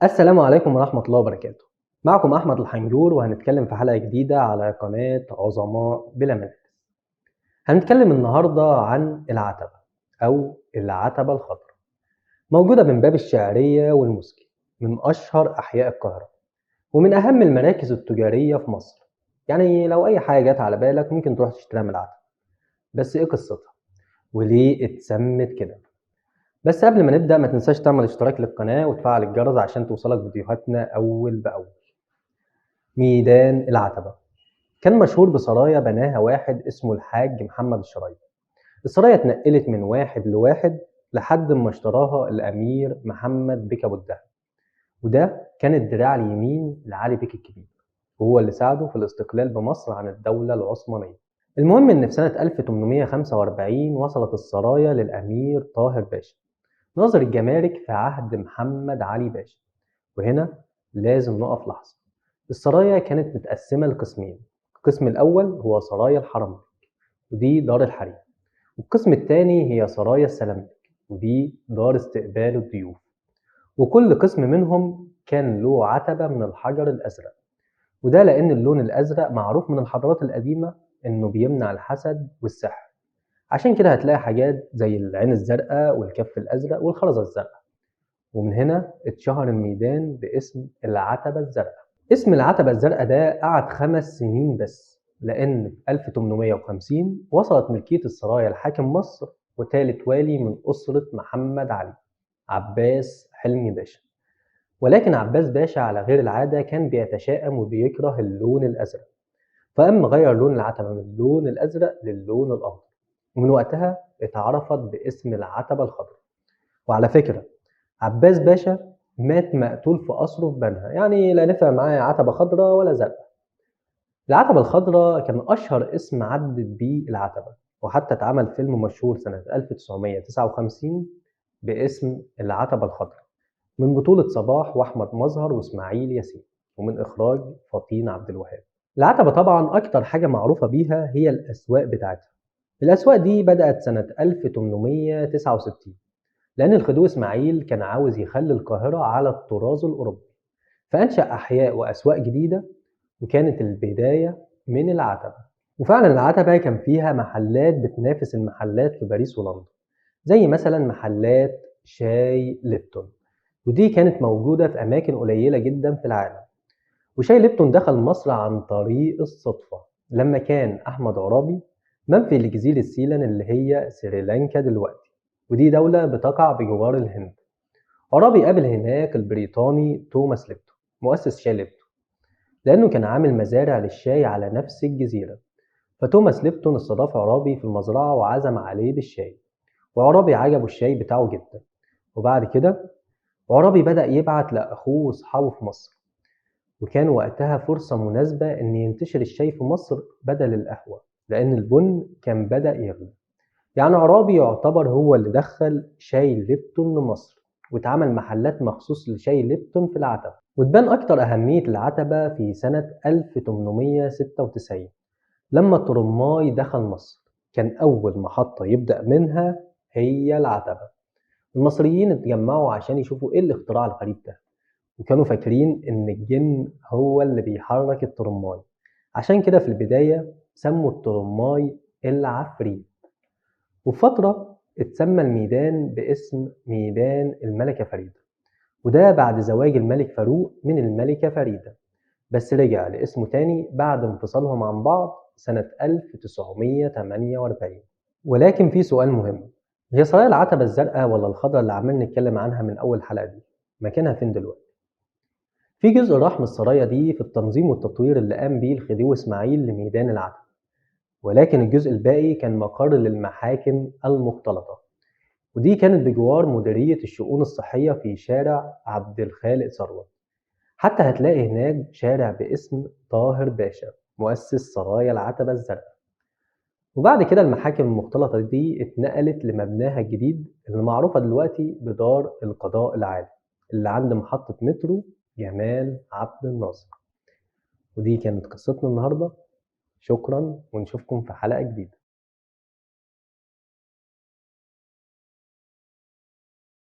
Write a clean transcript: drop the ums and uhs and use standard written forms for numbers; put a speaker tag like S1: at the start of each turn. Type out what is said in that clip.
S1: السلام عليكم ورحمة الله وبركاته. معكم أحمد الحنجور وهنتكلم في حلقة جديدة على قناة عظماء بلا منافس. هنتكلم النهاردة عن العتبة أو العتبة الخضراء، موجودة من باب الشعرية والموسكي، من أشهر أحياء القاهرة ومن أهم المراكز التجارية في مصر. يعني لو أي حاجة جت على بالك ممكن تروح تشتريها من العتبة. بس إيه قصتها؟ وليه اتسمت كده؟ بس قبل ما نبدأ ما تنساش تعمل اشتراك للقناة وتفعل الجرس عشان توصلك فيديوهاتنا أول بأول. ميدان العتبة كان مشهور بسرايا بناها واحد اسمه الحاج محمد الشرايط. السرايا اتنقلت من واحد لواحد لحد ما اشتراها الأمير محمد بك أبو الدهب، وده كان الدراع اليمين لعلي بك الكبير، وهو اللي ساعده في الاستقلال بمصر عن الدولة العثمانية. المهم إن في سنة 1845 وصلت السرايا للأمير طاهر باشا ناظر الجمارك في عهد محمد علي باشا. وهنا لازم نقف لحظة. السرايا كانت متقسمة لقسمين. القسم الأول هو سرايا الحرمين، ودي دار الحريم. والقسم الثاني هي سرايا السلاملك، ودي دار استقبال الضيوف. وكل قسم منهم كان له عتبة من الحجر الأزرق، وده لأن اللون الأزرق معروف من الحضارات القديمة إنه بيمنع الحسد والسحر. عشان كده هتلاقي حاجات زي العين الزرقاء والكف الأزرق والخرزة الزرقاء. ومن هنا اتشهر الميدان باسم العتبة الزرقاء. اسم العتبة الزرقاء ده قعد 5 سنين بس، لأن في 1850 وصلت ملكية السرايا لحاكم مصر وتالت والي من أسرة محمد علي، عباس حلمي باشا. ولكن عباس باشا على غير العادة كان بيتشائم وبيكره اللون الأزرق، فقام غير لون العتبة من اللون الأزرق للون الأخضر، ومن وقتها اتعرفت باسم العتبة الخضراء. وعلى فكرة عباس باشا مات مقتول في قصره في بنها، يعني لا نفع معاه عتبة خضراء ولا زرقاء. العتبة الخضراء كان أشهر اسم عدت بيه العتبة، وحتى اتعمل فيلم مشهور سنة 1959 باسم العتبة الخضراء، من بطولة صباح وأحمد مظهر وإسماعيل ياسين، ومن إخراج فطين عبد الوهاب. العتبة طبعا أكتر حاجة معروفة بيها هي الأسواق بتاعتها. الأسواق دي بدأت سنة 1869، لأن الخديوي إسماعيل كان عاوز يخلي القاهرة على الطراز الأوروبي، فأنشأ أحياء وأسواق جديدة، وكانت البداية من العتبة. وفعلا العتبة كان فيها محلات بتنافس المحلات في باريس ولندن، زي مثلا محلات شاي ليبتون، ودي كانت موجودة في أماكن قليلة جدا في العالم. وشاي ليبتون دخل مصر عن طريق الصدفة، لما كان أحمد عرابي منفي لجزيرة سيلان اللي هي سريلانكا دلوقتي، ودي دولة بتقع بجوار الهند. عرابي قابل هناك البريطاني توماس ليبتون مؤسس شاي ليبتون، لأنه كان عامل مزارع للشاي على نفس الجزيرة. فتوماس ليبتون استضاف عرابي في المزرعة وعزم عليه بالشاي، وعرابي عجبه الشاي بتاعه جدا. وبعد كده عرابي بدأ يبعت لأخوه وأصحابه في مصر، وكان وقتها فرصة مناسبة إن ينتشر الشاي في مصر بدل القهوة، لأن البن كان بدأ يغلى. يعني عرابي يعتبر هو اللي دخل شاي ليبتون لمصر، واتعمل محلات مخصوص لشاي ليبتون في العتبة. وتبان أكتر أهمية العتبة في سنة 1896 لما الترماي دخل مصر. كان أول محطة يبدأ منها هي العتبة. المصريين اتجمعوا عشان يشوفوا إيه الاختراع الغريب ده، وكانوا فاكرين إن الجن هو اللي بيحرك الترماي. عشان كده في البداية سموا الترماي العفريت. وفترة اتسمى الميدان باسم ميدان الملكة فريدة، وده بعد زواج الملك فاروق من الملكة فريدة، بس رجع لاسمه تاني بعد انفصالهم عن بعض سنة 1948. ولكن في سؤال مهم، هي سرايا العتبة الزرقاء ولا الخضراء اللي عمال نتكلم عنها من أول حلقة دي مكانها فين دلوقتي؟ في جزء راح من السرايا دي في التنظيم والتطوير اللي قام بيه الخديوي إسماعيل لميدان العتبة، ولكن الجزء الباقي كان مقر للمحاكم المختلطة، ودي كانت بجوار مديرية الشؤون الصحية في شارع عبد الخالق ثروت. حتى هتلاقي هناك شارع باسم طاهر باشا مؤسس سرايا العتبة الزرقاء. وبعد كده المحاكم المختلطة دي اتنقلت لمبناها الجديد اللي معروفة دلوقتي بدار القضاء العالي، اللي عند محطة مترو جمال عبد الناصر. ودي كانت قصتنا النهاردة. شكرا ونشوفكم في حلقة جديدة.